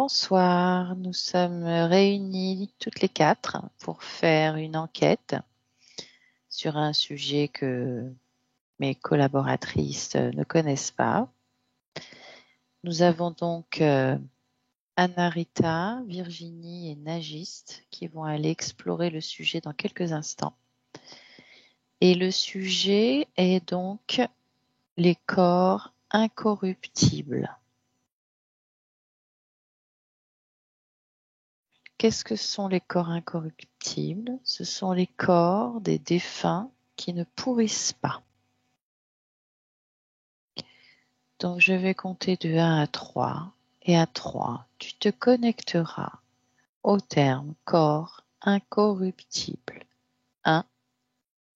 Bonsoir, nous sommes réunis toutes les quatre pour faire une enquête sur un sujet que mes collaboratrices ne connaissent pas. Nous avons donc Anna-Rita, Virginie et Nagiste qui vont aller explorer le sujet dans quelques instants. Et le sujet est donc les corps incorruptibles. Qu'est-ce que sont les corps incorruptibles? Ce sont les corps des défunts qui ne pourrissent pas. Donc je vais compter de 1 à 3 et à 3, tu te connecteras au terme corps incorruptible. 1,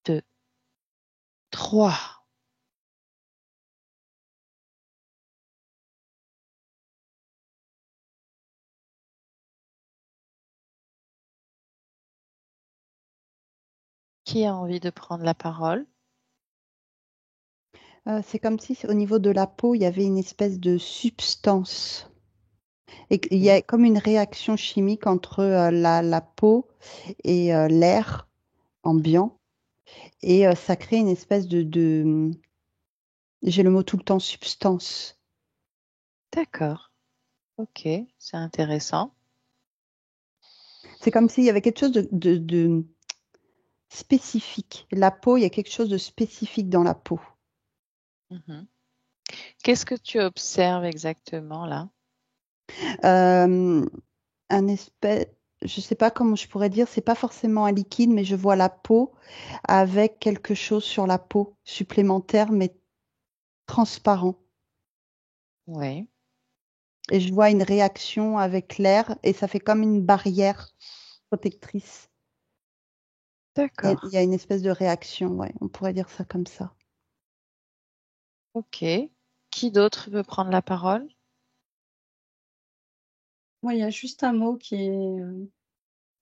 2, 3. Qui a envie de prendre la parole? C'est comme si au niveau de la peau, il y avait une espèce de substance. Et il y a comme une réaction chimique entre la peau et l'air ambiant. Et ça crée une espèce j'ai le mot tout le temps, substance. D'accord. Ok, c'est intéressant. C'est comme s'il y avait quelque chose de spécifique. La peau, il y a quelque chose de spécifique dans la peau. Mhm. Qu'est-ce que tu observes exactement là? Euh, un espèce, je sais pas comment je pourrais dire, c'est pas forcément un liquide, mais je vois la peau avec quelque chose sur la peau supplémentaire, mais transparent. Oui, Et je vois une réaction avec l'air et ça fait comme une barrière protectrice. Il d'accord. y a une espèce de réaction, ouais, on pourrait dire ça comme ça. Ok. Qui d'autre veut prendre la parole? Moi, il y a juste un mot qui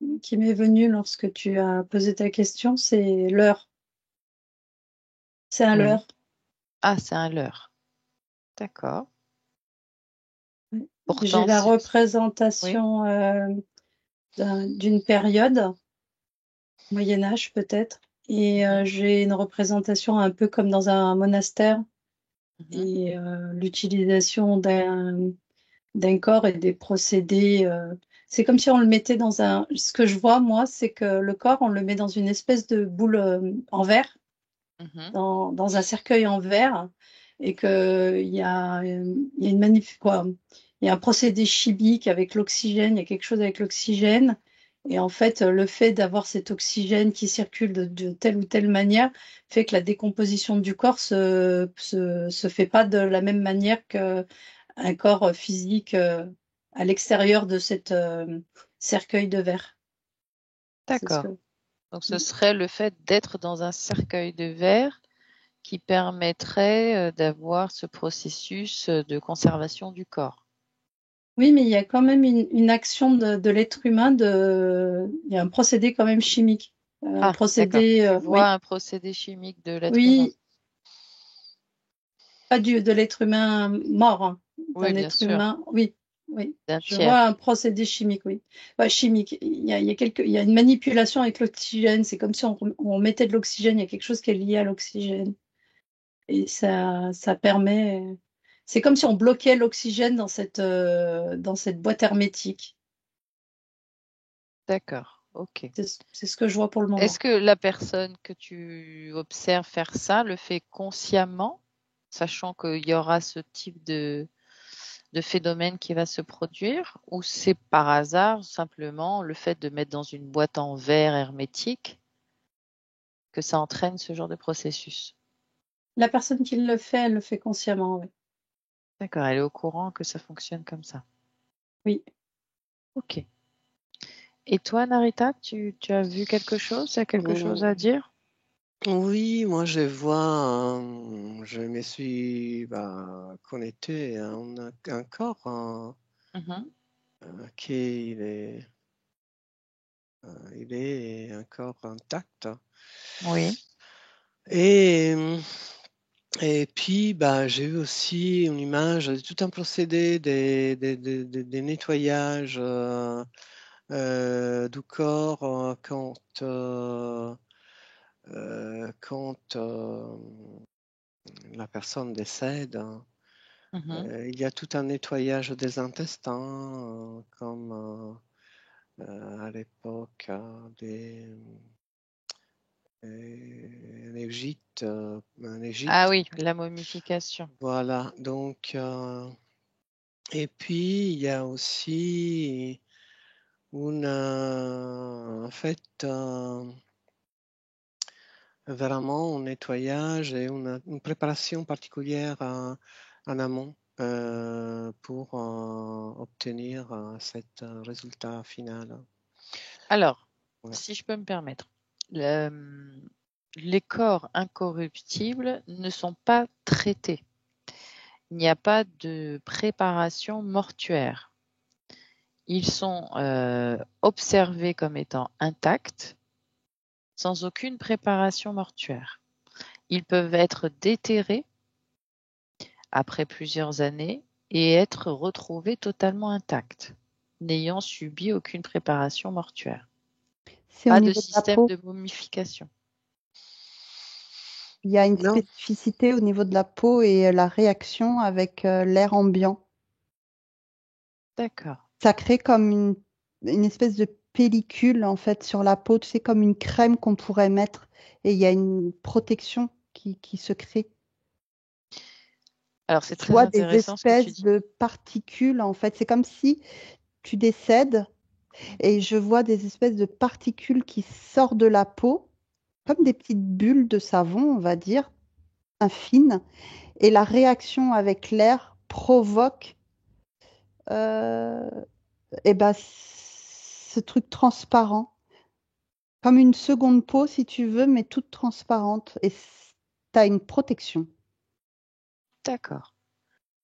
m'est venu lorsque tu as posé ta question, c'est l'heure. C'est un Oui. leurre. Ah, c'est un leurre. D'accord. Oui. J'ai Pourtant, la oui. représentation d'une période, Moyen Âge peut-être, et j'ai une représentation un peu comme dans un monastère, Mhm. et l'utilisation d'un corps et des procédés. C'est comme si on le mettait dans un. Ce que je vois, moi, c'est que le corps, on le met dans une espèce de boule en verre, Mhm. dans un cercueil en verre, et il y a une quoi. Il y a un procédé chimique avec l'oxygène, il y a quelque chose avec l'oxygène. Et en fait, le fait d'avoir cet oxygène qui circule de telle ou telle manière fait que la décomposition du corps se fait pas de la même manière qu'un corps physique à l'extérieur de cette cercueil de verre. C'est ce D'accord. que. Donc, ce serait le fait d'être dans un cercueil de verre qui permettrait d'avoir ce processus de conservation du corps. Oui, mais il y a quand même une action de l'être humain, il y a un procédé quand même chimique. Un Ah, d'accord. procédé, Tu vois oui, un procédé chimique de l'être humain. oui, pas de l'être humain mort, hein, Oui, d'un bien être sûr. humain, oui, oui. D'un Je vois tiers. un procédé chimique, oui. Ouais, chimique. Il y a une manipulation avec l'oxygène. C'est comme si on mettait de l'oxygène. Il y a quelque chose qui est lié à l'oxygène. Et ça permet. C'est comme si on bloquait l'oxygène dans cette boîte hermétique. D'accord. OK. C'est ce que je vois pour le Est-ce moment. que la personne que tu observes faire ça le fait consciemment, sachant qu'il y aura ce type de phénomène qui va se produire, ou c'est par hasard simplement le fait de mettre dans une boîte en verre hermétique que ça entraîne ce genre de processus? La personne qui le fait, elle le fait consciemment, oui. D'accord, elle est au courant que ça fonctionne comme ça. Oui. OK. Et toi, Narita, tu as vu quelque chose? Tu as quelque chose à dire? Oui, moi je vois, je me suis connecté à un corps Mhm. qui il est un corps intact. Oui. Et Et puis, j'ai eu aussi une image, tout un procédé des nettoyages du corps quand la personne décède, hein. Mhm. Il y a tout un nettoyage des intestins, comme à l'époque en Égypte. Ah oui, la momification. Voilà. Donc, et puis il y a aussi en fait, vraiment un nettoyage et une préparation particulière en amont pour obtenir cet résultat final. Alors, Ouais. si je peux me permettre, les corps incorruptibles ne sont pas traités. Il n'y a pas de préparation mortuaire. Ils sont observés comme étant intacts, sans aucune préparation mortuaire. Ils peuvent être déterrés après plusieurs années et être retrouvés totalement intacts, n'ayant subi aucune préparation mortuaire. C'est au Pas de niveau de la système peau. de momification. Il y a une Non, spécificité au niveau de la peau et la réaction avec l'air ambiant. D'accord. Ça crée comme une espèce de pellicule en fait sur la peau, tu sais, comme une crème qu'on pourrait mettre. Et il y a une protection qui se crée. Alors c'est Je très vois des intéressant ce que tu espèces dis. de particules en fait. C'est comme si tu décèdes et je vois des espèces de particules qui sortent de la peau, comme des petites bulles de savon, on va dire, fines. Et la réaction avec l'air provoque euh, ce truc transparent, comme une seconde peau si tu veux, mais toute transparente. Et tu as une protection. D'accord.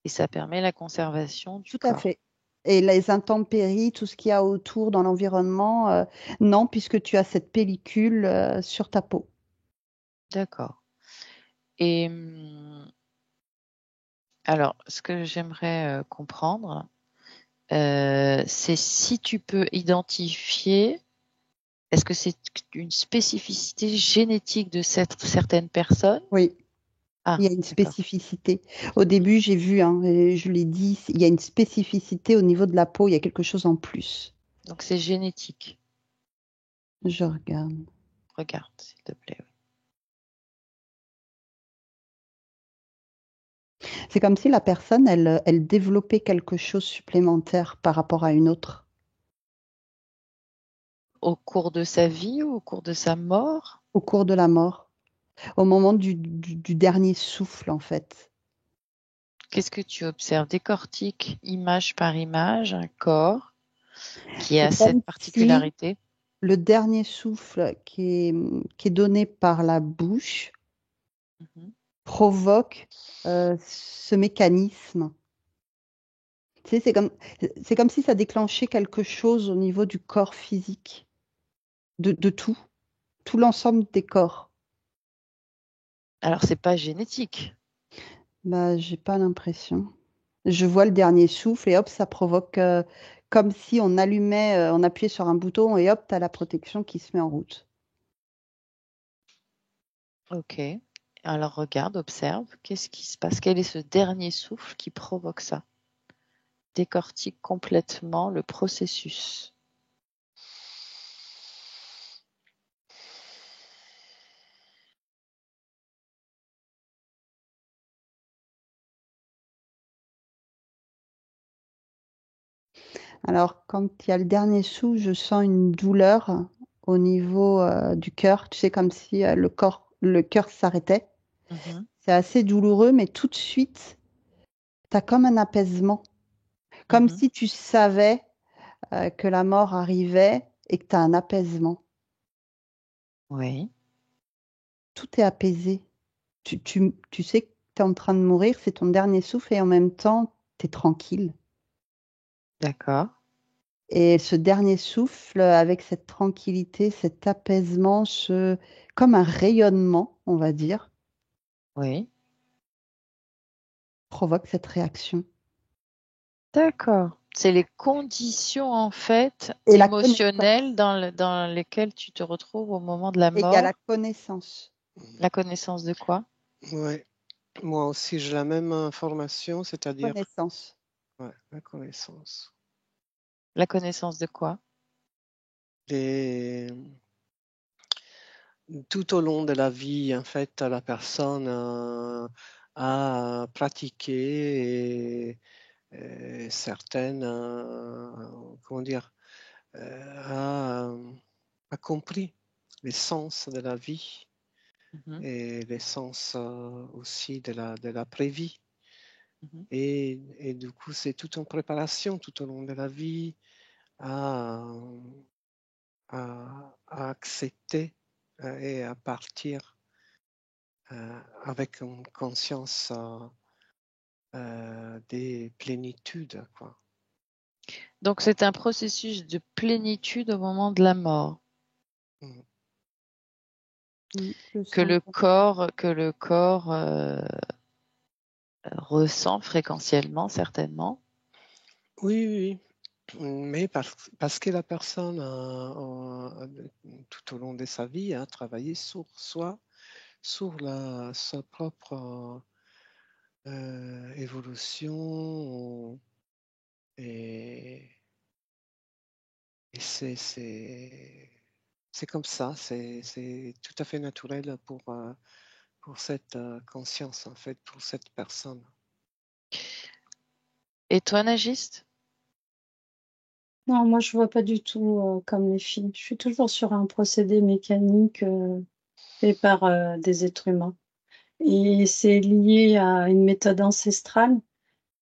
Et ça permet la conservation du Tout à corps. fait. Et les intempéries, tout ce qu'il y a autour dans l'environnement, non, puisque tu as cette pellicule sur ta peau. D'accord. Et alors, ce que j'aimerais comprendre, c'est si tu peux identifier, est-ce que c'est une spécificité génétique de certaines personnes? Oui, Ah, il y a une d'accord. spécificité. Au début, j'ai vu, hein, et je l'ai dit, il y a une spécificité au niveau de la peau, il y a quelque chose en plus. Donc c'est génétique. Je regarde. Regarde, s'il te plaît. C'est comme si la personne, elle développait quelque chose supplémentaire par rapport à une autre. Au cours de sa vie ou au cours de sa mort? Au cours de la mort, au moment du dernier souffle, en fait. Qu'est-ce que tu observes? Décortique image par image un corps qui C'est a cette comme si particularité. le dernier souffle qui est donné par la bouche Mhm. provoque ce mécanisme. Tu sais, c'est comme si ça déclenchait quelque chose au niveau du corps physique, de tout l'ensemble des corps. Alors c'est pas génétique. Bah, j'ai pas l'impression. Je vois le dernier souffle et hop, ça provoque comme si on allumait, on appuyait sur un bouton et hop, t'as la protection qui se met en route. Ok. Alors regarde, observe, qu'est-ce qui se passe? Quel est ce dernier souffle qui provoque ça? Décortique complètement le processus. Alors, quand il y a le dernier souffle, je sens une douleur au niveau du cœur. Tu sais, comme si le cœur s'arrêtait. Mhm, C'est assez douloureux, mais tout de suite, tu as comme un apaisement. Comme mhm. si tu savais que la mort arrivait et que tu as un apaisement. Oui, Tout est apaisé. Tu sais que tu es en train de mourir, c'est ton dernier souffle et en même temps, tu es tranquille. d'accord. Et ce dernier souffle, avec cette tranquillité, cet apaisement, comme un rayonnement, on va dire, Oui. provoque cette réaction. D'accord. C'est les conditions en fait Et la connaissance. émotionnelles dans lesquelles tu te retrouves au moment de la Et il y a la mort. connaissance. La connaissance de quoi? Ouais. Moi aussi, j'ai la même information, c'est-à-dire Connaissance. la connaissance. La connaissance de quoi? Et tout au long de la vie, en fait, la personne a pratiqué et certaines, comment dire, a, a compris l'essence de la vie Mhm, et l'essence aussi de la vie. mhm. Et du coup, c'est tout en préparation tout au long de la vie à, à accepter et à partir avec une conscience des plénitudes, quoi. Donc c'est un processus de plénitude au moment de la mort Mm. Je sens. que le corps ressent fréquentiellement certainement. Oui, oui, oui. Mais parce que la personne, tout au long de sa vie, a travaillé sur soi, sur sa propre évolution. Et, et c'est comme ça, c'est tout à fait naturel pour cette conscience, en fait, pour cette personne. Et toi, Nagiste? Non, moi, je vois pas du tout comme les filles. Je suis toujours sur un procédé mécanique fait par des êtres humains. Et c'est lié à une méthode ancestrale.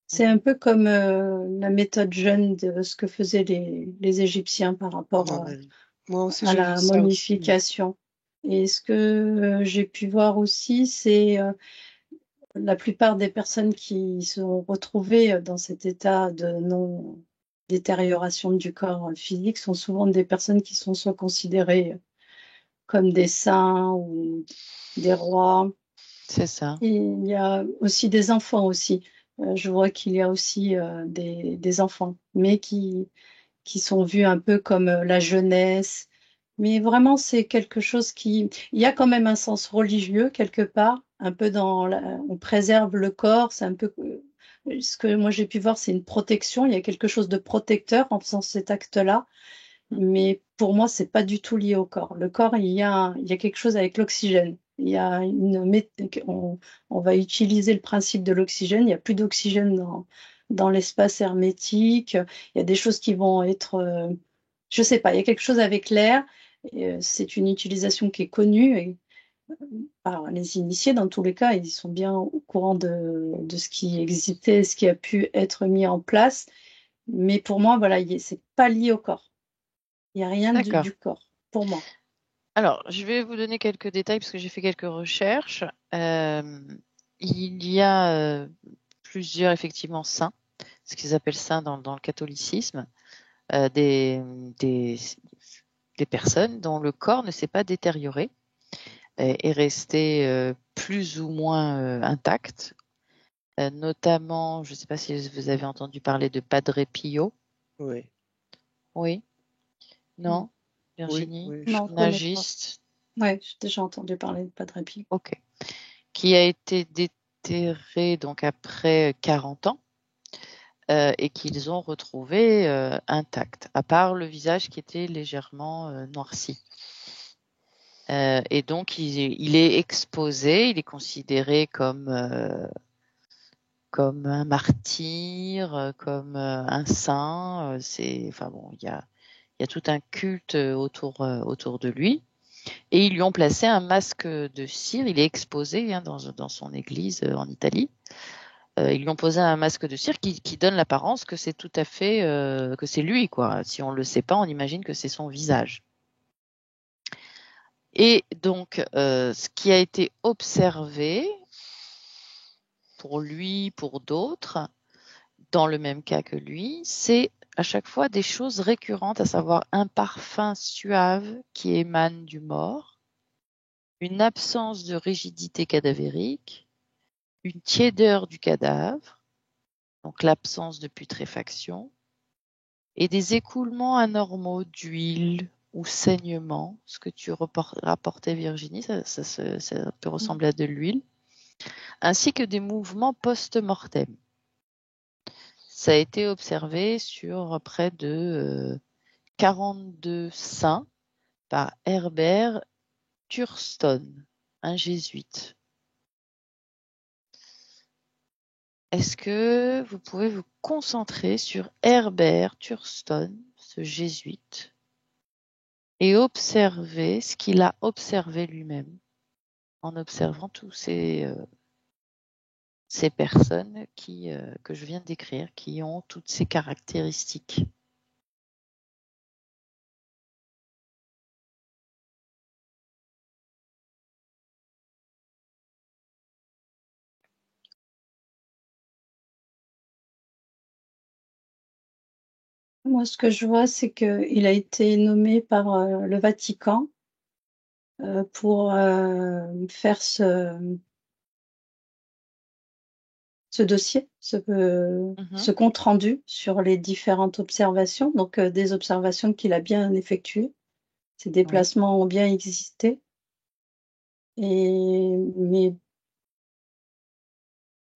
C'est un peu comme la méthode jeûne de ce que faisaient les Égyptiens par rapport Ouais. Moi aussi, à j'ai vu la ça aussi. momification. Et ce que j'ai pu voir aussi, c'est la plupart des personnes qui se sont retrouvées dans cet état de non-détérioration du corps physique sont souvent des personnes qui sont soit considérées comme des saints ou des rois. C'est ça. Et il y a aussi des enfants aussi. Je vois qu'il y a aussi des enfants, mais qui sont vus un peu comme la jeunesse. Mais vraiment, c'est quelque chose qui... Il y a quand même un sens religieux quelque part, un peu on préserve le corps, c'est un peu... Ce que moi j'ai pu voir, c'est une protection. Il y a quelque chose de protecteur en faisant cet acte-là. Mais pour moi, c'est pas du tout lié au corps. Le corps, il y a quelque chose avec l'oxygène. Il y a on va utiliser le principe de l'oxygène. Il n'y a plus d'oxygène dans l'espace hermétique. Il y a des choses qui vont être, je sais pas, il y a quelque chose avec l'air. C'est une utilisation qui est connue et, par les initiés. Dans tous les cas, ils sont bien au courant de ce qui existait, ce qui a pu être mis en place. Mais pour moi, voilà, c'est pas lié au corps. Il n'y a rien D'accord. du corps, pour moi. Alors, je vais vous donner quelques détails parce que j'ai fait quelques recherches. Il y a plusieurs, effectivement, saints, ce qu'ils appellent saints dans le catholicisme, euh, des, des, des personnes dont le corps ne s'est pas détérioré, est resté plus ou moins intact. Notamment, je ne sais pas si vous avez entendu parler de Padre Pio. Oui, Oui, Non, non, oui, Virginie, oui, je non, on connais. connaît pas. nagiste, Ouais, j'ai déjà entendu parler de Padre Pio. ok, qui a été déterré donc après 40 ans et qu'ils ont retrouvé intact, à part le visage qui était légèrement noirci. Et donc, il est exposé, il est considéré comme un martyr, comme un saint. Enfin bon, il y a tout un culte autour de lui. Et ils lui ont placé un masque de cire. Il est exposé hein, dans son église en Italie. Ils lui ont posé un masque de cire qui donne l'apparence que c'est tout à fait que c'est lui quoi. Si on le sait pas, on imagine que c'est son visage. Et donc, ce qui a été observé pour lui, pour d'autres, dans le même cas que lui, c'est à chaque fois des choses récurrentes, à savoir un parfum suave qui émane du mort, une absence de rigidité cadavérique, une tiédeur du cadavre, donc l'absence de putréfaction, et des écoulements anormaux d'huile ou saignement, ce que tu rapportais Virginie, ça peut ressembler à de l'huile, ainsi que des mouvements post-mortem. Ça a été observé sur près de 42 saints par Herbert Thurston, un jésuite. Est-ce que vous pouvez vous concentrer sur Herbert Thurston, ce jésuite, et observer ce qu'il a observé lui-même en observant tous ces personnes que je viens de décrire, qui ont toutes ces caractéristiques? Moi, ce que je vois, c'est qu'il a été nommé par le Vatican pour faire ce dossier, ce compte rendu sur les différentes observations, donc des observations qu'il a bien effectuées. Ces déplacements ont bien existé. Mais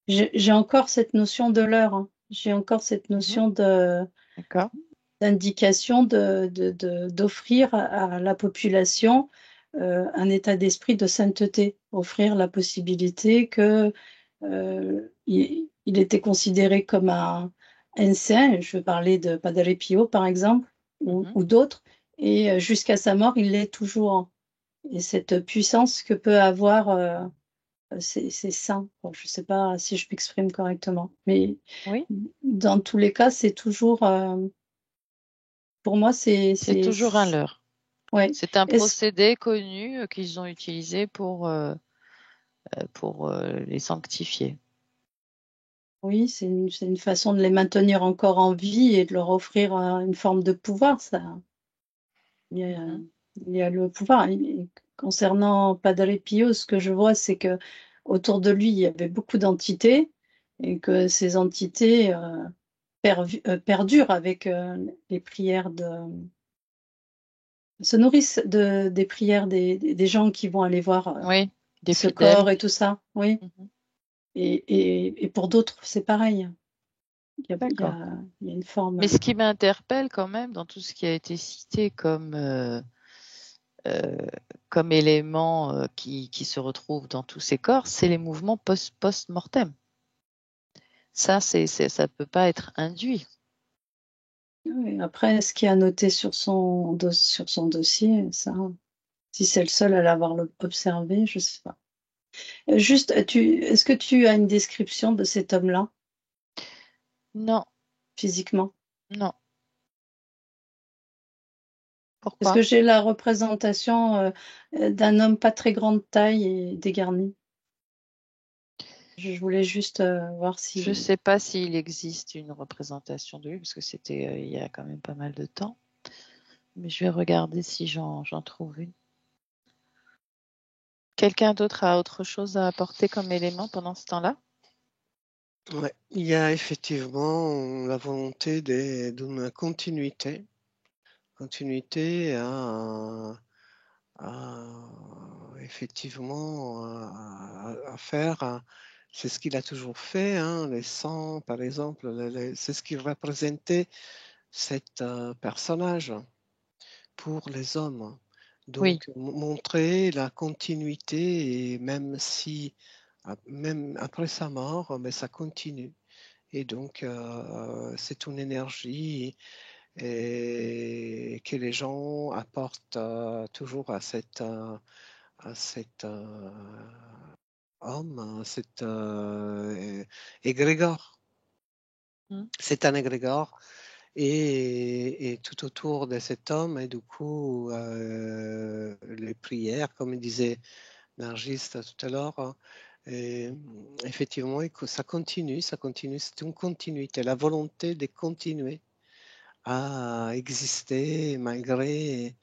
j'ai encore cette notion de l'heure, hein. J'ai encore cette notion D'accord. d'indication d'offrir à la population un état d'esprit de sainteté, offrir la possibilité que il était considéré comme un saint. Je veux parler de Padre Pio, par exemple, ou d'autres, et jusqu'à sa mort, il l'est toujours. Et cette puissance que peut avoir ces saints, bon, je ne sais pas si je m'exprime correctement, mais Oui, dans tous les cas, c'est toujours, pour moi, c'est toujours un leurre. Ouais. C'est un procédé connu qu'ils ont utilisé pour les sanctifier. Oui, c'est une façon de les maintenir encore en vie et de leur offrir une forme de pouvoir. Ça. Il y a le pouvoir. Et concernant Padre Pio, ce que je vois, c'est que autour de lui, il y avait beaucoup d'entités et que ces entités perdurent avec les prières se nourrissent des prières des gens qui vont aller voir Oui, des ce fidèles. corps et tout ça. Oui. Et pour d'autres, c'est pareil. D'accord. Il y a une forme. Mais ce qui m'interpelle quand même dans tout ce qui a été cité comme éléments qui se retrouvent dans tous ces corps, c'est les mouvements post-mortem. Ça, ça peut pas être induit. Oui, après, ce qui est noté sur son dossier, ça, si c'est le seul à l'avoir observé, je sais pas. Juste, est-ce que tu as une description de cet homme-là? Non. Physiquement? Non. Pourquoi? Parce que j'ai la représentation d'un homme pas très grande taille et dégarni. Je voulais juste voir si... Je ne sais pas s'il existe une représentation de lui, parce que c'était il y a quand même pas mal de temps. Mais je vais regarder si j'en trouve une. Quelqu'un d'autre a autre chose à apporter comme élément pendant ce temps-là? Ouais, il y a effectivement la volonté d'une continuité effectivement à faire. C'est ce qu'il a toujours fait, hein, les sangs, par exemple, c'est ce qu'il représentait, cet personnage pour les hommes. Oui. Donc, montrer la continuité, et même si, même après sa mort, mais ça continue. Et donc, c'est une énergie et que les gens apportent toujours à cet homme, à cet égrégore. C'est un égrégore et tout autour de cet homme, et du coup, les prières, comme disait Nargis tout à l'heure, hein, et effectivement, ça continue, c'est une continuité, la volonté de continuer à exister malgré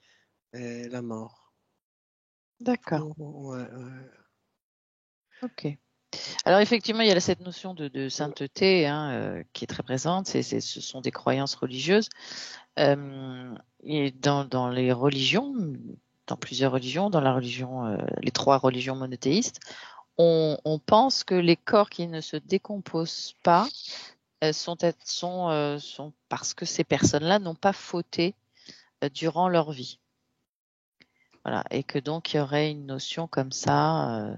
la mort. D'accord. Ouais, ouais. Ok. Alors effectivement, il y a cette notion de sainteté qui est très présente. Ce sont des croyances religieuses. Et dans les religions, dans plusieurs religions, dans la religion, les 3 religions monothéistes, on pense que les corps qui ne se décomposent pas sont parce que ces personnes-là n'ont pas fauté durant leur vie. Voilà, et que donc il y aurait une notion comme ça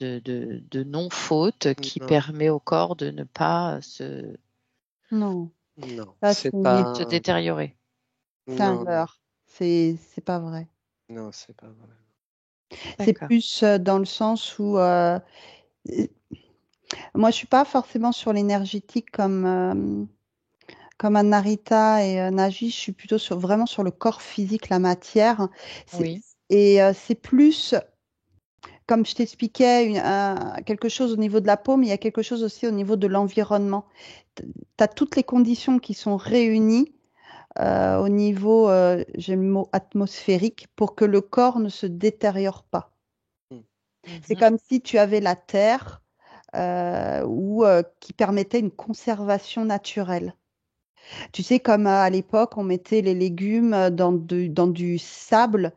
de non-faute qui Non, permet au corps de ne pas Non, non, ça c'est se pas. détériorer. c'est un Non, leurre. C'est pas vrai. non, c'est pas vrai. C'est D'accord. plus dans le sens où moi, je suis pas forcément sur l'énergétique comme un Narita et Nagi. Je suis plutôt vraiment sur le corps physique, la matière. C'est- Oui. Et c'est plus, comme je t'expliquais, quelque chose au niveau de la peau, mais il y a quelque chose aussi au niveau de l'environnement. Tu as toutes les conditions qui sont réunies au niveau, j'ai le mot atmosphérique, pour que le corps ne se détériore pas. Mm. C'est Mhm. comme si tu avais la terre qui permettait une conservation naturelle. Tu sais, comme à l'époque, on mettait les légumes dans du sable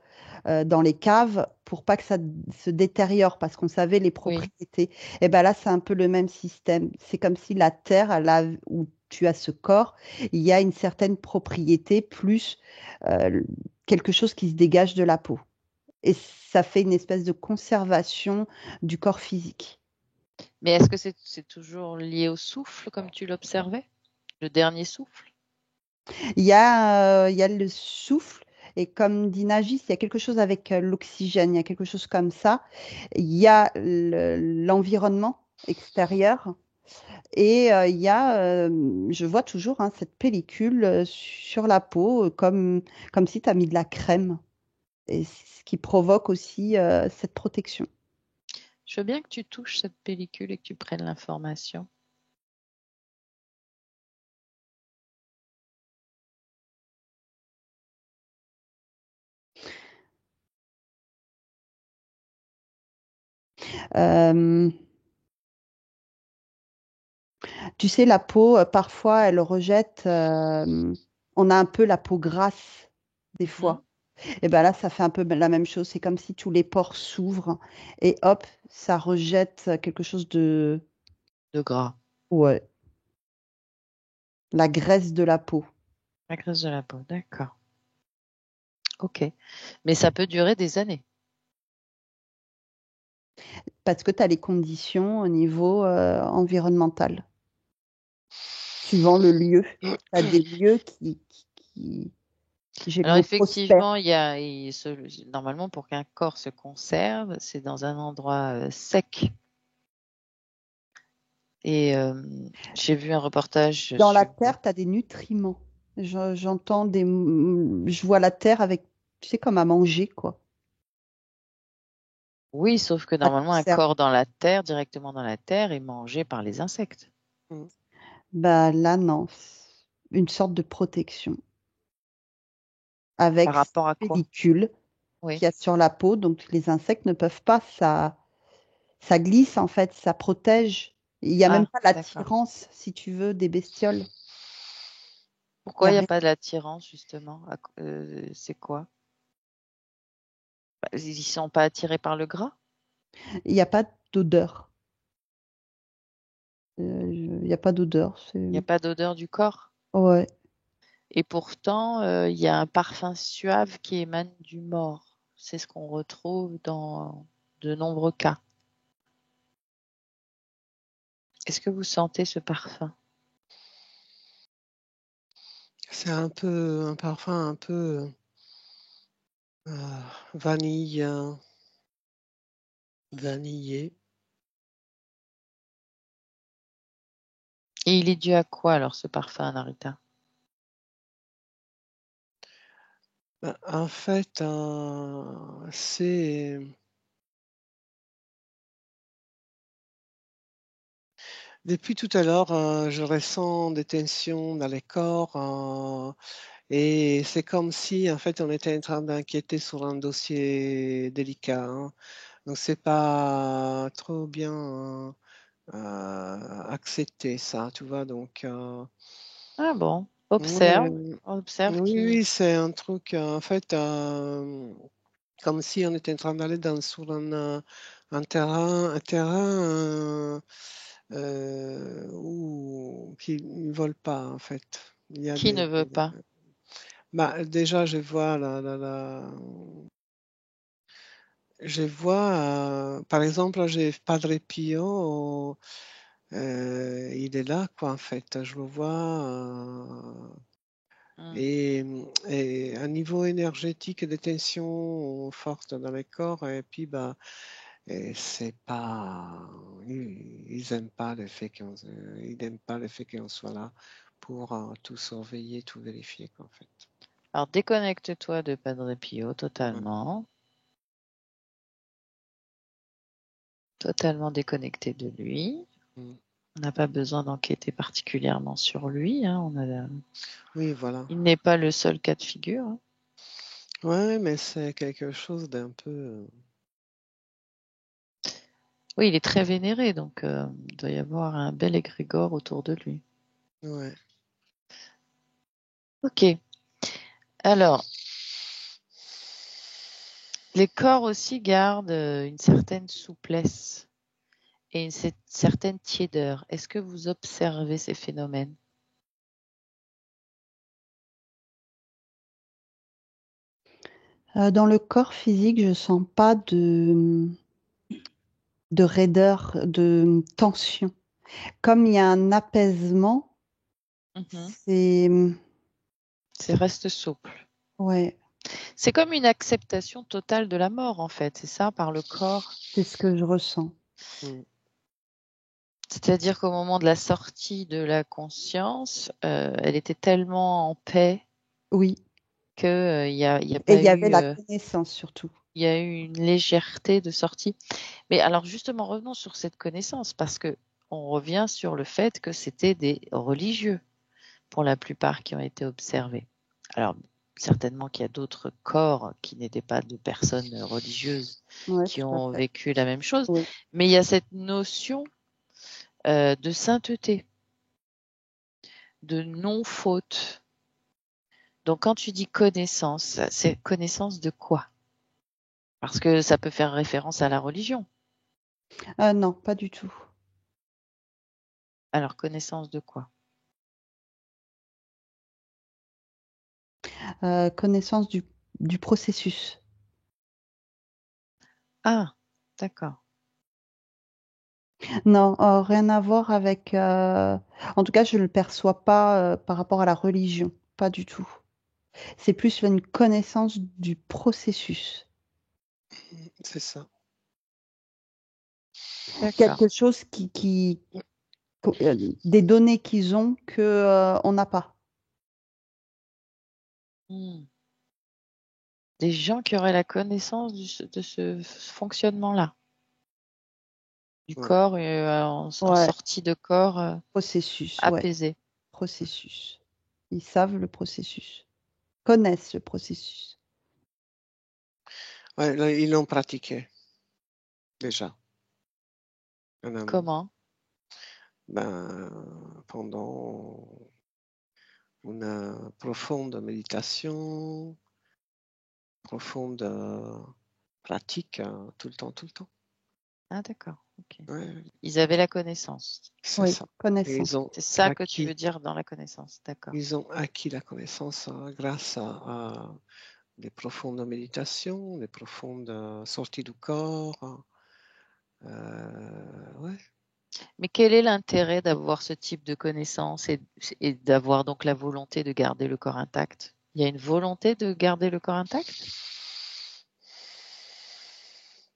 dans les caves pour pas que ça se détériore parce qu'on savait les Oui. propriétés. Et ben là, c'est un peu le même système. C'est comme si la terre, là où tu as ce corps, il y a une certaine propriété plus euh, quelque chose qui se dégage de la peau. Et ça fait une espèce de conservation du corps physique. Mais est-ce que c'est toujours lié au souffle comme tu l'observais? Le dernier souffle? Il y a le souffle, et comme dit Nagis, il y a quelque chose avec l'oxygène, il y a quelque chose comme ça. Il y a l'environnement extérieur, et il y a, je vois toujours hein, cette pellicule sur la peau, comme si tu as mis de la crème, et ce qui provoque aussi cette protection. Je veux bien que tu touches cette pellicule et que tu prennes l'information. Euh, Tu sais, la peau, parfois, elle rejette. On a un peu la peau grasse, des Mhm. fois. Et ben là, ça fait un peu la même chose. C'est comme si tous les pores s'ouvrent et hop, ça rejette quelque chose de. De gras. Ouais, la graisse de la peau. La graisse de la peau, d'accord. Ok. Mais ça peut durer des années. Parce que tu as les conditions au niveau environnemental. Suivant le lieu. Tu as des lieux j'ai le Alors mot prospère. effectivement, normalement pour qu'un corps se conserve, c'est dans un endroit sec. Et j'ai vu un reportage Dans la sur. terre, tu as des nutriments. J'entends je vois la terre avec, tu sais, comme à manger, quoi. Oui, sauf que Ça te normalement un conserve. corps dans la terre, directement dans la terre, est mangé par les insectes. Mm. Bah là, non. Une sorte de protection Par avec cette rapport à quoi? pellicule Oui. qu'il y a sur la peau, donc les insectes ne peuvent pas, ça glisse en fait, ça protège. Il n'y a même Ah, pas d'accord. l'attirance, si tu veux, des bestioles. Il y Pourquoi a il n'y a rien. pas d'attirance justement? C'est quoi? Bah, ils ne sont pas attirés par le gras? Il n'y a pas d'odeur. Il n'y a pas d'odeur. Il n'y a pas d'odeur du corps? Ouais. Et pourtant, il y a un parfum suave qui émane du mort. C'est ce qu'on retrouve dans de nombreux cas. Est-ce que vous sentez ce parfum? C'est un parfum un peu vanille, vanillé. Et il est dû à quoi alors ce parfum, Narita? Ben, en fait, c'est depuis tout à l'heure, je ressens des tensions dans les corps et c'est comme si en fait on était en train d'inquiéter sur un dossier délicat, hein. Donc c'est pas trop bien accepté ça, tu vois. Donc Ah bon, ouais, observe oui, qui. oui, c'est un truc en fait comme si on était en train d'aller sur un terrain où qui ne vole pas en fait. Il y a Qui ne veut pas? bah, déjà je vois je vois par exemple j'ai Padre Pio, il est là quoi en fait. Je le vois Hmm. et un niveau énergétique de tension forte dans le corps et puis bah et c'est pas ils aiment pas le fait ils n'aiment pas le fait qu'on soit là pour tout surveiller, tout vérifier quoi, en fait. Alors déconnecte-toi de Padre Pio Ouais. totalement. Totalement déconnecté de lui. Mm. On n'a pas besoin d'enquêter particulièrement sur lui, hein. Oui, voilà. Il n'est pas le seul cas de figure, hein. Ouais, mais c'est quelque chose d'un peu. Oui, il est très vénéré, donc il doit y avoir un bel égrégore autour de lui. Ouais. Ok. Alors, les corps aussi gardent une certaine souplesse et une certaine tiédeur. Est-ce que vous observez ces phénomènes? Dans le corps physique, je sens pas de raideur, de tension. Comme il y a un apaisement, Mhm. c'est C'est reste souple. ouais, C'est comme une acceptation totale de la mort, en fait, c'est ça, par le corps. c'est ce que je ressens. Mm. C'est-à-dire qu'au moment de la sortie de la conscience, elle était tellement en paix Oui. que il y a Et pas il y avait eu, la connaissance surtout. il y a eu une légèreté de sortie. Mais alors justement, revenons sur cette connaissance parce que on revient sur le fait que c'était des religieux pour la plupart qui ont été observés. Alors certainement qu'il y a d'autres corps qui n'étaient pas de personnes religieuses Ouais, qui tout à ont fait. vécu la même chose, Oui. mais il y a cette notion de sainteté, de non-faute. Donc quand tu dis connaissance, c'est connaissance de quoi? Parce que ça peut faire référence à la religion. Non, pas du tout. Alors connaissance de quoi? Connaissance du processus. Ah, d'accord. Non, rien à voir avec. En tout cas, je ne le perçois pas par rapport à la religion. Pas du tout. C'est plus une connaissance du processus. C'est ça. D'accord. Quelque chose des données qu'ils ont que on n'a pas. Hmm. Des gens qui auraient la connaissance de ce fonctionnement-là, du Ouais. corps en Ouais, sortie de corps processus, ouais, apaisé. processus. Ils savent le processus, connaissent le processus. Ouais, là, ils l'ont pratiqué déjà en amont. Comment? Pendant une profonde méditation, profonde pratique, tout le temps, tout le temps. Ah, d'accord. Ok. Ouais, Ils avaient la connaissance. c'est Oui, ça. Et connaissance. C'est ça que tu veux dire dans la connaissance. D'accord. ils ont acquis la connaissance grâce à des profondes méditations, des profondes sorties du corps. Ouais. Mais quel est l'intérêt d'avoir ce type de connaissance et d'avoir donc la volonté de garder le corps intact? Il y a une volonté de garder le corps intact?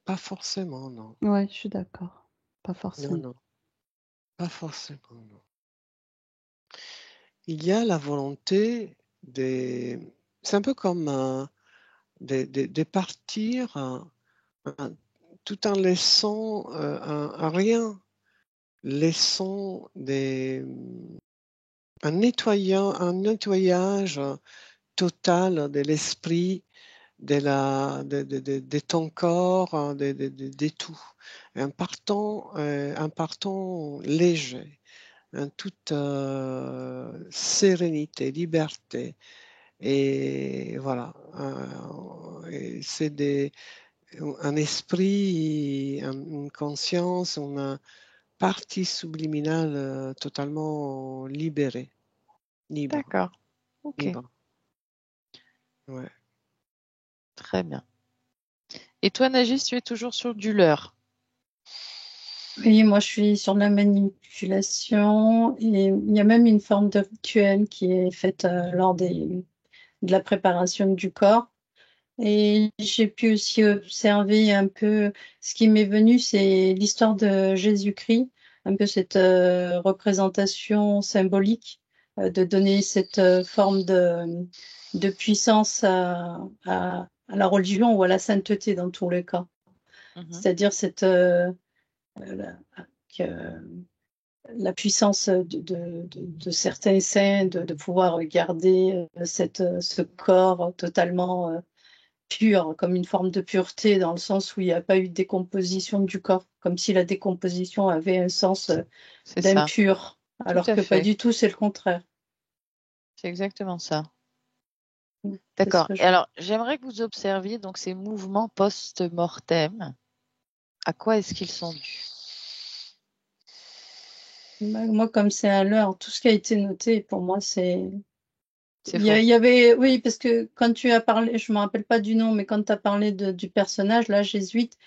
Pas forcément, non. Ouais, je suis d'accord. Pas Non, forcément. non. Pas forcément, non. Il y a la volonté de... C'est un peu comme de partir tout en laissant un rien, laissant un nettoyage total de l'esprit, de ton corps, hein, de tout. Un partant léger, en toute sérénité, liberté. Et voilà, et c'est un esprit, une conscience, une partie subliminale totalement libérée, libre, D'accord. Ok. libre. Ouais. Très bien. Et toi, Nagis, tu es toujours sur du leurre. Oui, moi je suis sur la manipulation et il y a même une forme de rituel qui est faite lors de la préparation du corps. Et j'ai pu aussi observer un peu ce qui m'est venu, c'est l'histoire de Jésus-Christ, un peu cette représentation symbolique, de donner cette forme de puissance à la religion ou à la sainteté dans tous les cas. Mhm. C'est-à-dire cette la, que- la puissance de certains saints, de pouvoir garder ce corps totalement pur, comme une forme de pureté, dans le sens où il n'y a pas eu de décomposition du corps, comme si la décomposition avait un sens C'est ça. d'impur, Tout alors à que pas fait. du tout, c'est le contraire. C'est exactement ça. C'est ce D'accord. que Et je vois. alors, j'aimerais que vous observiez donc ces mouvements post-mortem. À quoi est-ce qu'ils sont dus? Moi, comme c'est un leurre, tout ce qui a été noté, pour moi, c'est... C'est faux. Il y avait, oui, parce que quand tu as parlé, je me rappelle pas du nom, mais quand tu as parlé du personnage, là, jésuite,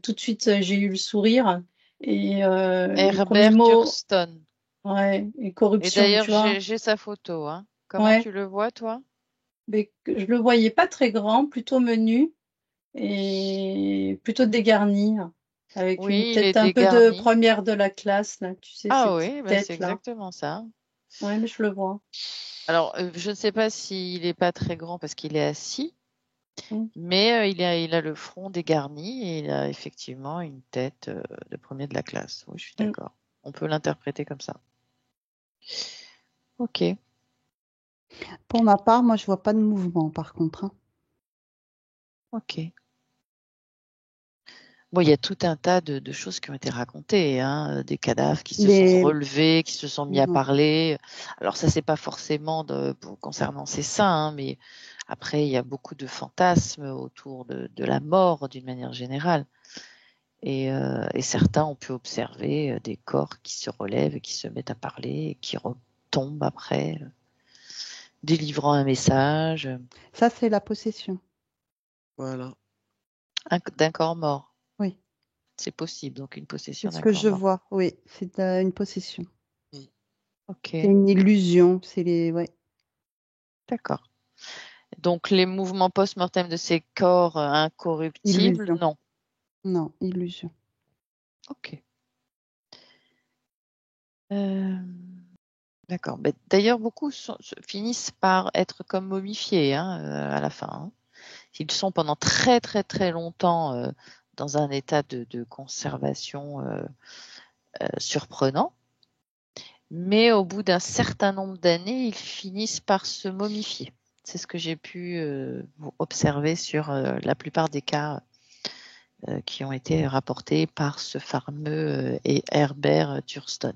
tout de suite, j'ai eu le sourire. Et les premiers Herbert mots, Thurston. ouais, et Et corruption, d'ailleurs, tu vois. j'ai sa photo, hein. Comment Ouais, tu le vois, toi? mais je le voyais pas très grand, plutôt menu et plutôt dégarni, avec une Oui, il est tête un peu de dégarni. première de la classe, là, tu sais, Ah cette petite oui, bah c'est tête-là. exactement ça. Ouais, mais je le vois. Alors, je ne sais pas s'il n'est pas très grand parce qu'il est assis, Mm, mais il a le front dégarni et il a effectivement une tête de premier de la classe. Oui, je suis mm. d'accord. On peut l'interpréter comme ça. Ok. Pour ma part, moi, je vois pas de mouvement, par contre, hein. Ok. Bon, il y a tout un tas de choses qui ont été racontées, hein, des cadavres qui se sont Les... relevés, qui se sont mis à Mhm. parler. Alors ça, c'est pas forcément concernant ces saints, hein, mais après, il y a beaucoup de fantasmes autour de la mort d'une manière générale. Et certains ont pu observer des corps qui se relèvent, et qui se mettent à parler, et qui retombent après, délivrant un message Ça, c'est la possession. Voilà. d'un corps mort. Oui, C'est possible, donc une c'est possession ce d'un que corps je mort. vois. Oui, c'est une possession. Mm. C'est Ok, une illusion. C'est les... ouais. d'accord. Donc les mouvements post-mortem de ces corps incorruptibles, Illusion. non. Non, illusion. Ok. Euh, d'accord. Ben, d'ailleurs, beaucoup finissent par être comme momifiés, hein, à la fin, hein. Ils sont pendant très très très longtemps dans un état de conservation surprenant, mais au bout d'un certain nombre d'années, ils finissent par se momifier. C'est ce que j'ai pu observer sur la plupart des cas qui ont été rapportés par ce fameux Herbert Thurston.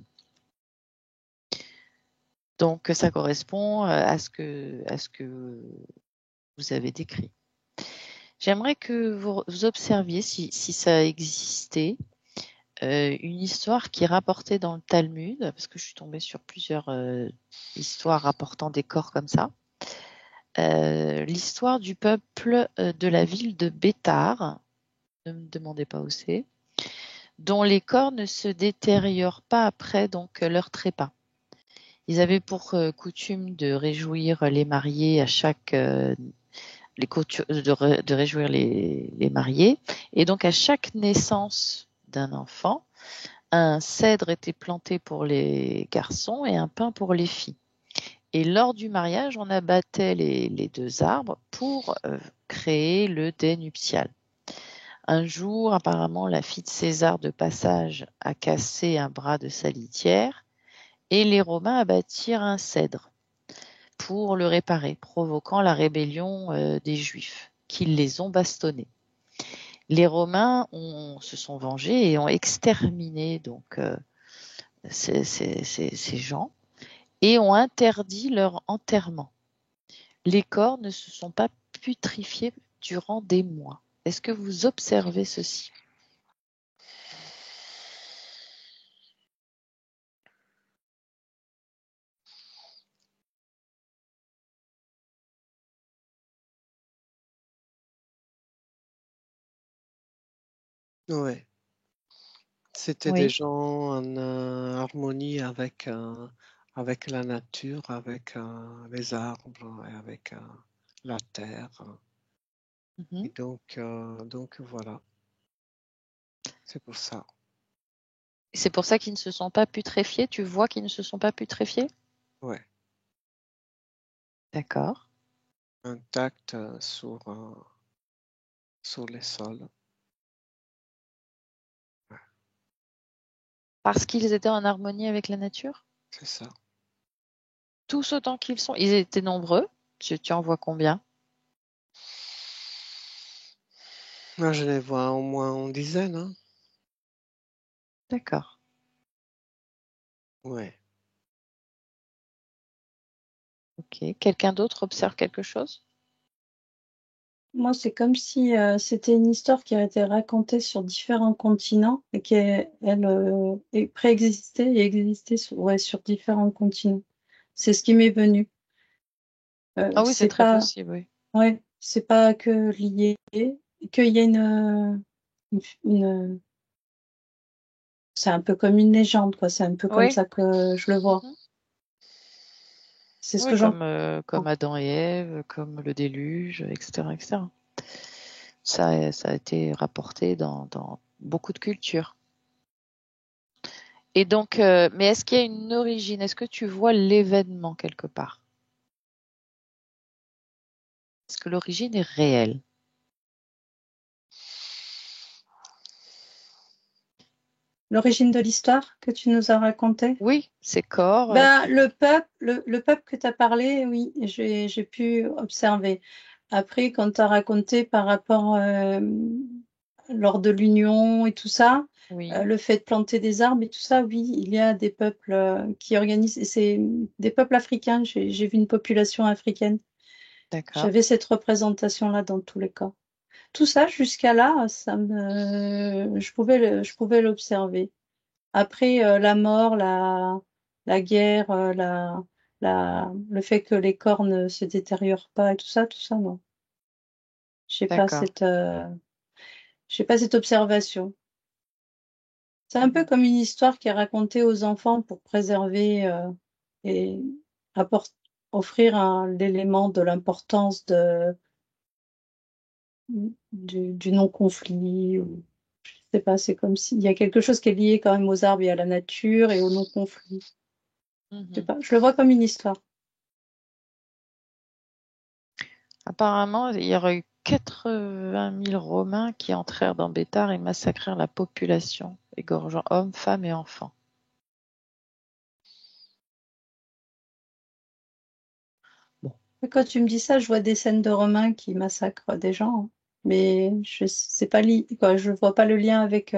Donc ça correspond à ce que vous avez décrit. J'aimerais que vous observiez si ça existait une histoire qui est rapportée dans le Talmud, parce que je suis tombée sur plusieurs histoires rapportant des corps comme ça. L'histoire du peuple de la ville de Bétar, ne me demandez pas où c'est, dont les corps ne se détériorent pas après donc leur trépas. Ils avaient pour coutume de réjouir les mariés à chaque de réjouir les mariés, et donc à chaque naissance d'un enfant, un cèdre était planté pour les garçons et un pin pour les filles. Et lors du mariage, on abattait les deux arbres pour créer le dais nuptial. Un jour, apparemment, la fille de César de passage a cassé un bras de sa litière et les Romains abattirent un cèdre pour le réparer, provoquant la rébellion des Juifs. qu'ils les ont bastonnés. Les Romains se sont vengés et ont exterminé donc ces gens et ont interdit leur enterrement. Les corps ne se sont pas putrifiés durant des mois. Est-ce que vous observez ceci? Ouais. C'était des Oui. gens en harmonie avec la nature, avec les arbres, et avec la terre. Mhm. Et donc voilà, c'est pour ça. C'est pour ça qu'ils ne se sont pas putréfiés. Tu vois qu'ils ne se sont pas putréfiés? Ouais, D'accord. intact sur les sols. Ouais, Parce qu'ils étaient en harmonie avec la nature? c'est ça. Tous autant qu'ils sont. Ils étaient nombreux. Tu en vois combien? Moi, je les vois au moins en dizaines. Hein. D'accord. Ouais. Ok. Quelqu'un d'autre observe quelque chose? Moi, c'est comme si c'était une histoire qui a été racontée sur différents continents et qui préexistait et existait sur différents continents. C'est ce qui m'est venu. Ah oui, c'est C'est très pas, possible, oui. ouais, c'est pas que lié, qu'il y a une, c'est un peu comme une légende, quoi. C'est un peu comme Oui. ça que je le vois. Mhm. C'est ce Oui, que j'en comme comprends. Adam et Ève, comme le déluge, etc., etc. Ça a été rapporté dans beaucoup de cultures. Et donc, mais est-ce qu'il y a une origine? Est-ce que tu vois l'événement quelque part? Est-ce que l'origine est réelle? L'origine de l'histoire que tu nous as racontée? Oui, ces corps Ben, qui... le peuple que tu as parlé, oui, j'ai pu observer. Après, quand tu as raconté par rapport lors de l'Union et tout ça, Oui, le fait de planter des arbres et tout ça, oui, il y a des peuples qui organisent, et c'est des peuples africains, j'ai vu une population africaine. d'accord, J'avais cette représentation-là dans tous les cas. Tout ça, jusqu'à là, je pouvais l'observer. Après, la mort, la guerre, le fait que les corps ne se détériorent pas et tout ça, non. J'ai pas d'accord. cette, euh, j'ai pas cette observation. C'est un peu Mhm. comme une histoire qui est racontée aux enfants pour préserver et apport- offrir l'élément de l'importance du non-conflit. Je sais pas, c'est comme s'il y a quelque chose qui est lié quand même aux arbres et à la nature et au non-conflit. Je sais Mhm. pas, je le vois comme une histoire. Apparemment, il y aurait eu 80 000 Romains qui entrèrent dans Béthar et massacrèrent la population, égorgeant hommes, femmes et enfants. Bon. Et quand tu me dis ça, je vois des scènes de Romains qui massacrent des gens, hein. Mais je sais pas quoi, je vois pas le lien avec.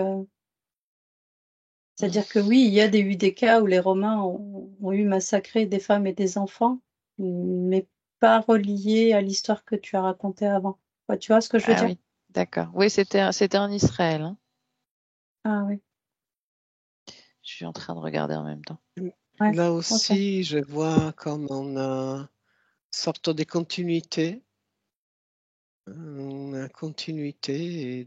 C'est-à-dire que oui, il y a eu des cas où les Romains ont eu massacré des femmes et des enfants, mais pas reliés à l'histoire que tu as racontée avant. Ouais, tu vois ce que je veux Ah dire? oui, d'accord. Oui, c'était en Israël, hein. Ah oui, Je suis en train de regarder en même temps. ouais, Là ok. aussi, je vois comme une sorte de continuité, une continuité, et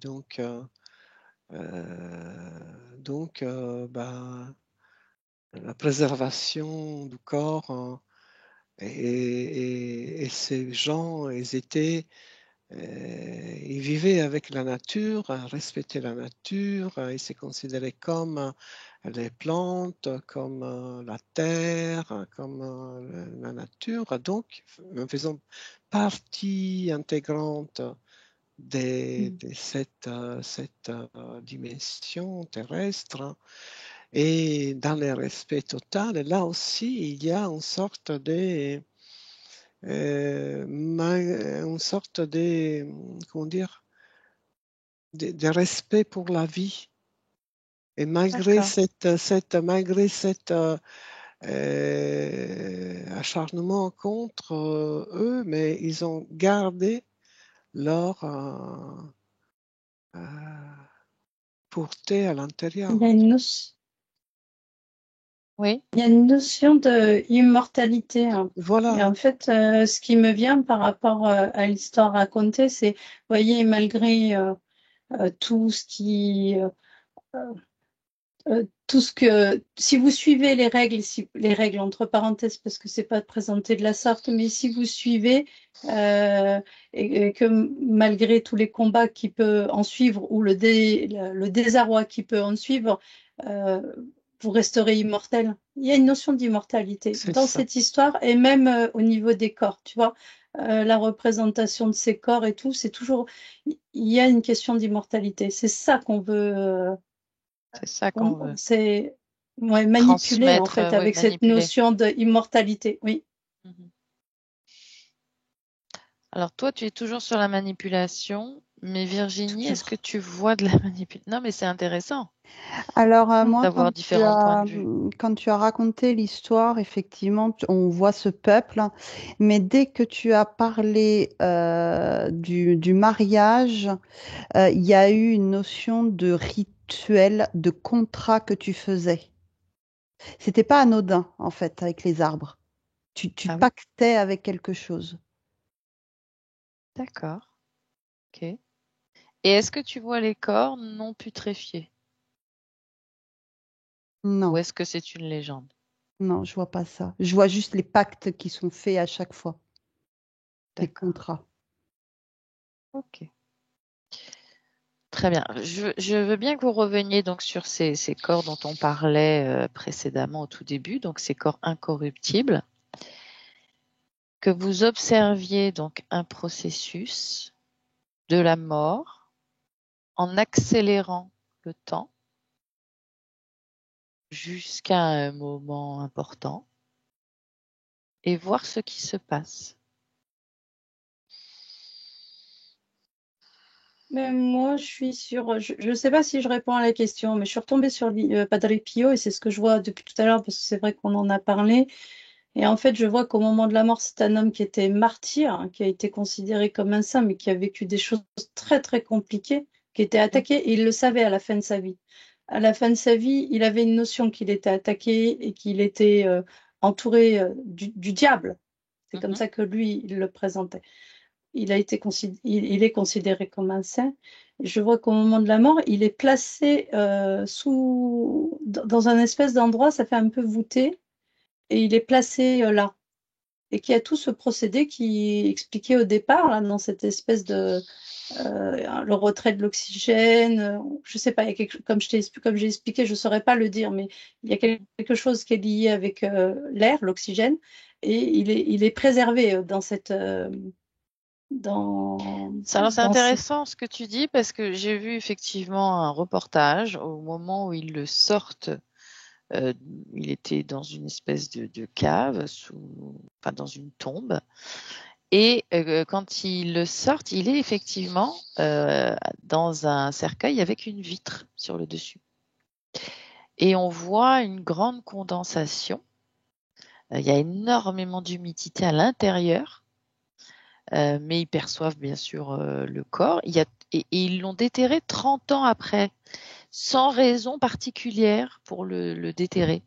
bah, la préservation du corps et ces gens, ils vivaient avec la nature, respectaient la nature, ils se considéraient comme les plantes, comme la terre, comme la nature, donc en faisant partie intégrante Mm. de cette dimension terrestre et dans le respect total, là aussi, il y a une sorte de une sorte de, comment dire, de respect pour la vie. Et malgré D'accord. cette acharnement contre eux, mais ils ont gardé leur pureté à Il y a l'intérieur. une notion, Oui, il y a une notion de immortalité, hein. Et Voilà, en fait, ce qui me vient par rapport à l'histoire racontée, c'est, vous voyez, malgré tout ce qui, tout ce que, si vous suivez les règles, les règles entre parenthèses, parce que c'est pas présenté de la sorte, mais si vous suivez et que malgré tous les combats qui peuvent en suivre ou le désarroi qui peut en suivre, euh, vous resterez immortel. Il y a une notion d'immortalité c'est dans ça. cette histoire et même au niveau des corps, tu vois. La représentation de ces corps et tout, c'est toujours, il y a une question d'immortalité. C'est ça qu'on veut. c'est ça qu'on veut. C'est ouais, manipulé en Transmettre, fait oui, avec cette manipuler. notion d'immortalité. Oui. Mhm. Alors toi, tu es toujours sur la manipulation, mais Virginie, est-ce que Toujours. tu vois de la manipulation? Non, mais c'est intéressant Alors, moi, d'avoir différents points de vue. quand tu as raconté l'histoire, effectivement, on voit ce peuple, hein, mais dès que tu as parlé du mariage, il y a eu une notion de rituel, de contrat que tu faisais. C'était pas anodin, en fait, avec les arbres. Tu Ah oui? pactais avec quelque chose. D'accord. Ok. Et est-ce que tu vois les corps non putréfiés? Ou Non, est-ce que c'est une légende? non, je vois pas ça. Je vois juste les pactes qui sont faits à chaque fois, les D'accord. contrats. Ok. Très bien. Je veux bien que vous reveniez donc sur ces corps dont on parlait précédemment au tout début, donc ces corps incorruptibles, que vous observiez donc un processus de la mort en accélérant le temps jusqu'à un moment important et voir ce qui se passe. Mais moi, je suis sur. Je ne sais pas si je réponds à la question, mais je suis retombée sur Padre Pio et c'est ce que je vois depuis tout à l'heure parce que c'est vrai qu'on en a parlé. Et en fait, je vois qu'au moment de la mort, c'est un homme qui était martyr, hein, qui a été considéré comme un saint, mais qui a vécu des choses très, très compliquées, qui était Mhm. attaqué et il le savait à la fin de sa vie. À la fin de sa vie, il avait une notion qu'il était attaqué et qu'il était entouré du diable. C'est comme Mhm. ça que lui, il le présentait. Il est considéré comme un saint. Je vois qu'au moment de la mort, il est placé dans un espèce d'endroit, ça fait un peu voûté, et il est placé là. Et qu'il y a tout ce procédé qui expliquait au départ, là, dans cette espèce de le retrait de l'oxygène. Je sais pas, il y a comme j'ai expliqué, je ne saurais pas le dire, mais il y a quelque chose qui est lié avec l'air, l'oxygène, et il est préservé Alors c'est dans ce... intéressant ce que tu dis parce que j'ai vu effectivement un reportage au moment où ils le sortent. euh, il était dans une espèce de cave, enfin dans une tombe. Et quand ils le sortent, il est effectivement dans un cercueil avec une vitre sur le dessus. Et on voit une grande condensation. Il y a énormément d'humidité à l'intérieur, mais ils perçoivent bien sûr le corps. Et ils l'ont déterré 30 ans après, sans raison particulière pour le déterrer.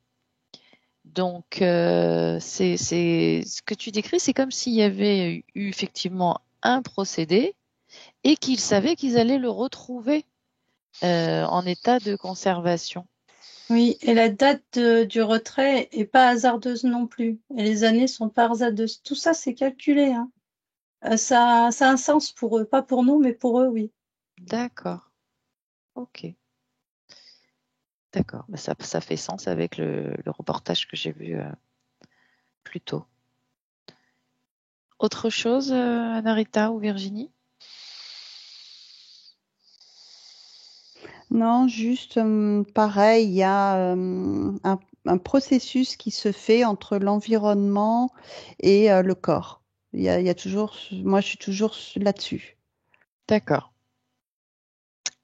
Donc, c'est ce que tu décris, c'est comme s'il y avait eu effectivement un procédé et qu'ils savaient qu'ils allaient le retrouver en état de conservation. Oui, et la date du retrait est pas hasardeuse non plus. Et les années sont pas hasardeuses. Tout ça, c'est calculé, hein. Ça a un sens pour eux, pas pour nous, mais pour eux, oui. D'accord. Ok. D'accord. Mais ça fait sens avec le reportage que j'ai vu plus tôt. Autre chose, Anarita ou Virginie? Non, juste pareil, il y a un processus qui se fait entre l'environnement et le corps. Il y a toujours, moi, je suis toujours là-dessus. D'accord.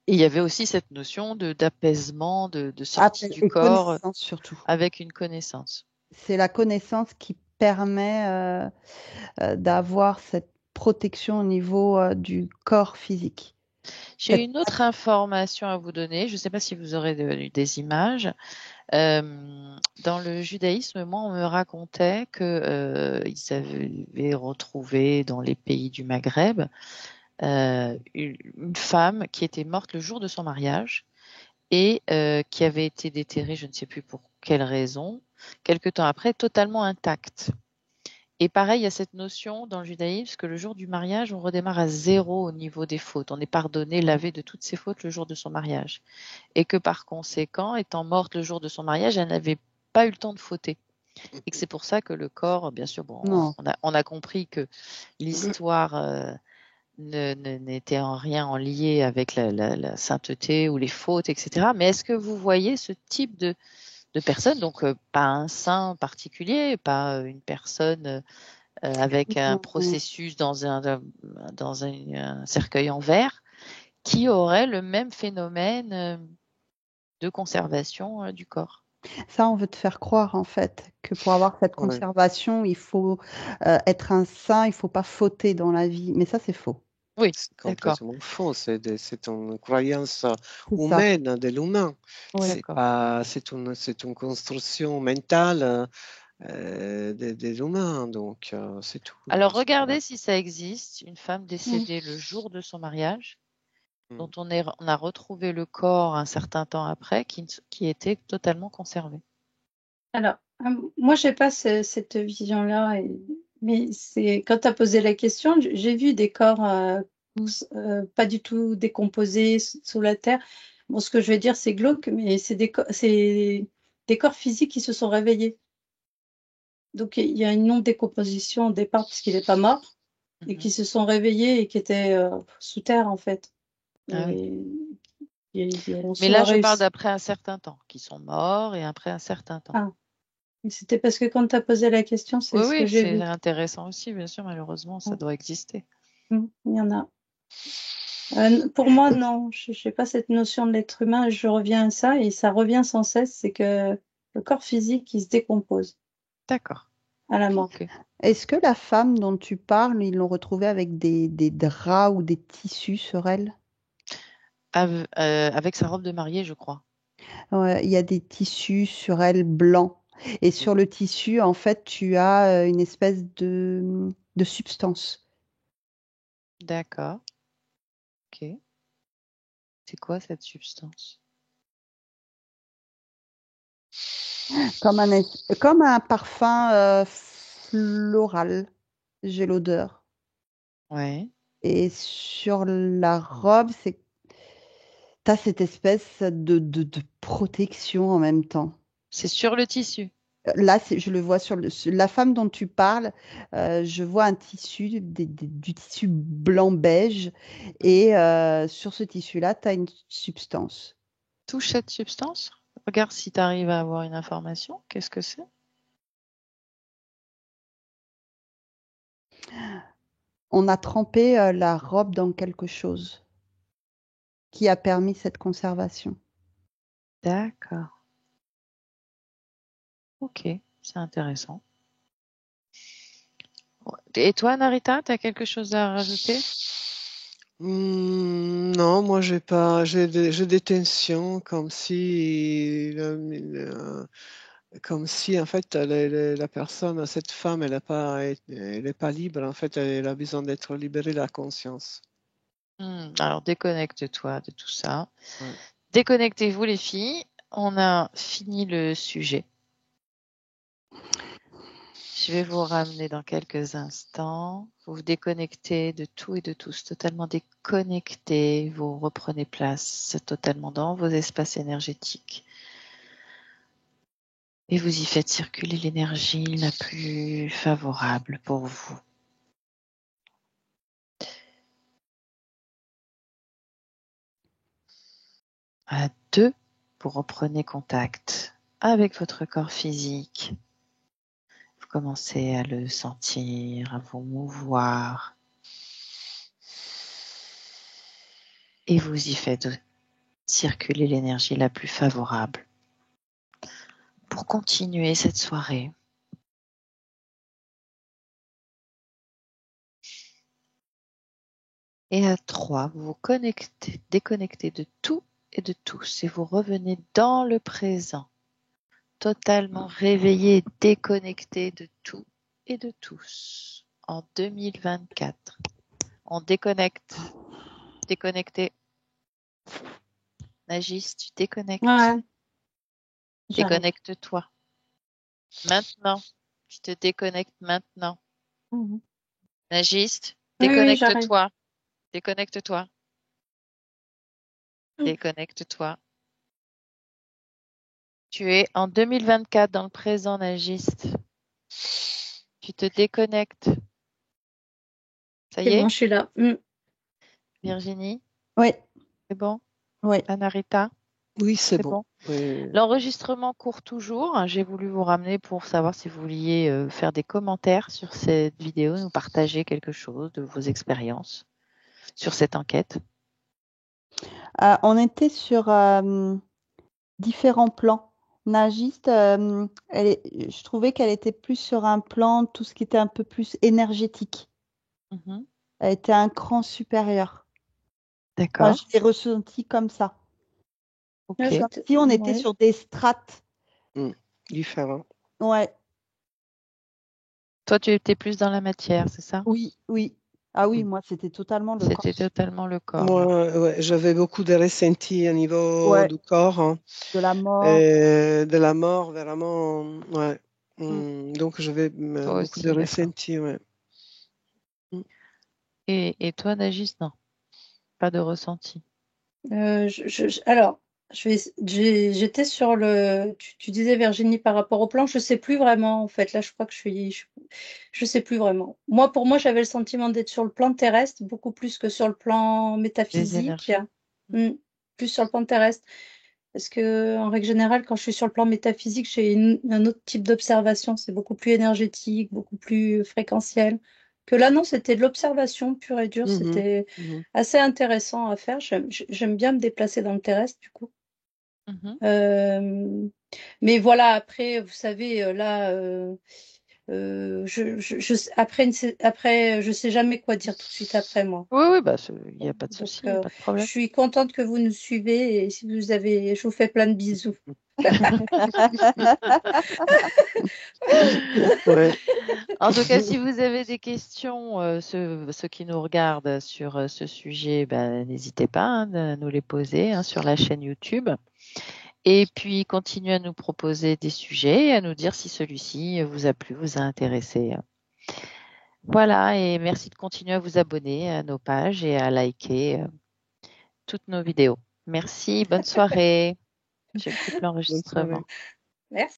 Et il y avait aussi cette notion d'apaisement, de sortie du Et corps connaissance surtout. avec une connaissance. C'est la connaissance qui permet d'avoir cette protection au niveau du corps physique. J'ai une autre information à vous donner. Je ne sais pas si vous aurez des images. Dans le judaïsme, moi, on me racontait que ils avaient retrouvé dans les pays du Maghreb une femme qui était morte le jour de son mariage et qui avait été déterrée, je ne sais plus pour quelle raison, quelque temps après, totalement intacte. Et pareil, il y a cette notion dans le judaïsme que le jour du mariage, on redémarre à zéro au niveau des fautes. On est pardonné, lavé de toutes ses fautes le jour de son mariage. Et que par conséquent, étant morte le jour de son mariage, elle n'avait pas eu le temps de fauter. Et que c'est pour ça que le corps, bien sûr, bon, Non. on a compris que l'histoire n'était en rien en lien avec la sainteté ou les fautes, etc. Mais est-ce que vous voyez ce type de personne, donc pas un saint particulier, pas une personne avec un processus dans un cercueil en verre, qui aurait le même phénomène de conservation du corps. Ça, on veut te faire croire en fait que pour avoir cette Ouais. conservation, il faut être un saint, il faut pas fauter dans la vie. Mais ça, c'est faux. Oui, C'est d'accord. complètement faux. C'est une croyance C'est ça. humaine de l'humain. Oui, C'est d'accord. pas, c'est une construction mentale des humains. Donc, c'est tout. Alors, C'est pas- regardez si ça existe, une femme décédée le jour de son mariage, dont on a retrouvé le corps un certain temps après, qui était totalement conservé. Alors, moi, j'ai pas cette vision-là, mais c'est quand tu as posé la question, j'ai vu des corps pas du tout décomposés sous la terre. Bon, ce que je vais dire, c'est glauque, mais c'est des corps physiques qui se sont réveillés. Donc, il y a une non-décomposition au départ, puisqu'il n'est pas mort, et qui se sont réveillés et qui étaient sous terre, en fait. Ah oui. Et ils ont Mais là, soit je parle réussi. d'après un certain temps, qui sont morts et après un certain temps. Ah, mais c'était parce que quand tu as posé la question, c'est Oui, ce que oui, j'ai c'est vu. intéressant aussi, bien sûr, malheureusement, ça doit exister. Il y en a. Pour moi, non, je n'ai pas cette notion de l'être humain. Je reviens à ça et ça revient sans cesse, c'est que le corps physique, il se décompose D'accord. à la mort. Ok. Est-ce que la femme dont tu parles, ils l'ont retrouvée avec des draps ou des tissus sur elle? Avec sa robe de mariée, je crois. Ouais, il y a des tissus sur elle blancs. Et sur le tissu, en fait, tu as une espèce de substance. D'accord. Ok. C'est quoi cette substance? Comme un parfum floral. J'ai l'odeur. Ouais. Et sur la robe, t'as cette espèce de protection en même temps. C'est sur le tissu. Là, je le vois sur la femme dont tu parles, je vois un tissu, du tissu blanc beige, et sur ce tissu-là, tu as une substance. Touche cette substance. Regarde si tu arrives à avoir une information. Qu'est-ce que c'est? On a trempé la robe dans quelque chose qui a permis cette conservation. D'accord. Ok, c'est intéressant. Et toi, Narita, tu as quelque chose à rajouter? Non, moi j'ai pas, j'ai des tensions comme si en fait la personne, cette femme, elle est pas libre. En fait, elle a besoin d'être libérée de la conscience. Alors, déconnecte-toi de tout ça. Ouais. Déconnectez-vous, les filles. On a fini le sujet. Je vais vous ramener dans quelques instants. Vous vous déconnectez de tout et de tous, totalement déconnecté. Vous reprenez place totalement dans vos espaces énergétiques. Et vous y faites circuler l'énergie la plus favorable pour vous. À deux, vous reprenez contact avec votre corps physique. Vous commencez à le sentir, à vous mouvoir. Et vous y faites circuler l'énergie la plus favorable pour continuer cette soirée. Et à 3, vous vous connectez, déconnectez de tout et de tous et vous revenez dans le présent, totalement réveillé et déconnecté de tout et de tous en 2024. On déconnecte. Déconnecté. Nagis, tu déconnectes. Ouais, j'arrive. Déconnecte-toi. Maintenant. Tu te déconnectes maintenant. Mhm. Nagis, Oui, oui, j'arrive. déconnecte-toi. Déconnecte-toi. Déconnecte-toi. Tu es en 2024 dans le présent, Nagiste. Tu te déconnectes. Ça y C'est est, bon, je suis là. Virginie, Oui, c'est bon? oui. Anarita, Oui, c'est c'est bon. bon? Oui. L'enregistrement court toujours. J'ai voulu vous ramener pour savoir si vous vouliez faire des commentaires sur cette vidéo, nous partager quelque chose de vos expériences sur cette enquête. On était sur différents plans. Nagiste, je trouvais qu'elle était plus sur un plan, tout ce qui était un peu plus énergétique. Mhm. Elle était un cran supérieur. Moi, D'accord. je l'ai ressenti comme ça. Ok. Ouais, Comme si on était ouais. sur des strates. Différent. Ouais, Toi, tu étais plus dans la matière, c'est ça? oui, oui. Ah oui, Mm. moi, c'était totalement le C'était corps. totalement le corps. Moi, ouais, j'avais beaucoup de ressentis au niveau Ouais, du corps, hein, de la mort. de la mort, vraiment. Ouais. Donc, j'avais Toi beaucoup aussi, de d'accord. ressentis. Ouais. Et toi, Nagis, non? Pas de ressenti. Alors, j'étais sur le. Tu disais Virginie par rapport au plan, je sais plus vraiment en fait. Là, je crois que je sais plus vraiment. Pour moi, j'avais le sentiment d'être sur le plan terrestre beaucoup plus que sur le plan Les métaphysique. énergies. Mm, Plus sur le plan terrestre. Parce que, en règle générale, quand je suis sur le plan métaphysique, j'ai un autre type d'observation. C'est beaucoup plus énergétique, beaucoup plus fréquentiel. Que là, non, c'était de l'observation pure et dure. Mhm, C'était mhm. assez intéressant à faire. J'aime bien me déplacer dans le terrestre, du coup. Mhm. Euh, mais voilà, après, vous savez, là, après, je sais jamais quoi dire tout de suite après, moi. Oui, oui, bah, il n'y a pas de Donc, souci, il n'y a pas de je problème. suis contente que vous nous suivez et si vous avez, je vous fais plein de bisous. Ouais. En tout cas, si vous avez des questions, ceux qui nous regardent sur ce sujet, ben, n'hésitez pas à nous les poser sur la chaîne YouTube. Et puis, continuez à nous proposer des sujets et à nous dire si celui-ci vous a plu, vous a intéressé. Voilà, et merci de continuer à vous abonner à nos pages et à liker toutes nos vidéos. Merci, bonne soirée. Je coupe Bonne soirée. l'enregistrement. Merci.